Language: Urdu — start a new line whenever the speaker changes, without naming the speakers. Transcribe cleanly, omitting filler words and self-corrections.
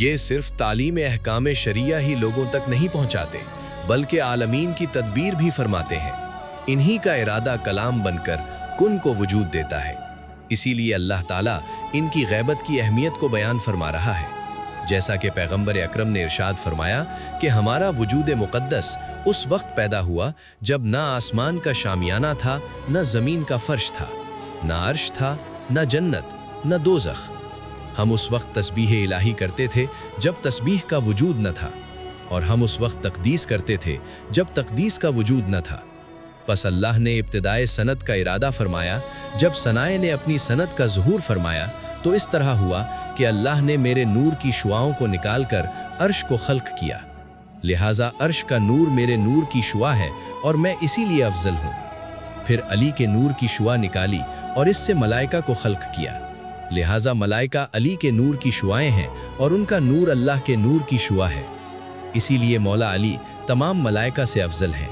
یہ صرف تعلیم احکام شریعہ ہی لوگوں تک نہیں پہنچاتے بلکہ عالمین کی تدبیر بھی فرماتے ہیں۔ انہی کا ارادہ کلام بن کر کن کو وجود دیتا ہے۔ اسی لیے اللہ تعالیٰ ان کی غیبت کی اہمیت کو بیان فرما رہا ہے، جیسا کہ پیغمبر اکرم نے ارشاد فرمایا کہ ہمارا وجود مقدس اس وقت پیدا ہوا جب نہ آسمان کا شامیانہ تھا، نہ زمین کا فرش تھا، نہ عرش تھا، نہ جنت، نہ دوزخ۔ ہم اس وقت تسبیح الہی کرتے تھے جب تسبیح کا وجود نہ تھا، اور ہم اس وقت تقدیس کرتے تھے جب تقدیس کا وجود نہ تھا۔ پس اللہ نے ابتدائے صنعت کا ارادہ فرمایا، جب صنائع نے اپنی صنعت کا ظہور فرمایا تو اس طرح ہوا کہ اللہ نے میرے نور کی شعاؤں کو نکال کر عرش کو خلق کیا، لہٰذا عرش کا نور میرے نور کی شعاع ہے اور میں اسی لیے افضل ہوں۔ پھر علی کے نور کی شعاع نکالی اور اس سے ملائکہ کو خلق کیا، لہٰذا ملائکہ علی کے نور کی شعاعیں ہیں اور ان کا نور اللہ کے نور کی شعاع ہے، اسی لیے مولا علی تمام ملائکہ سے افضل ہیں۔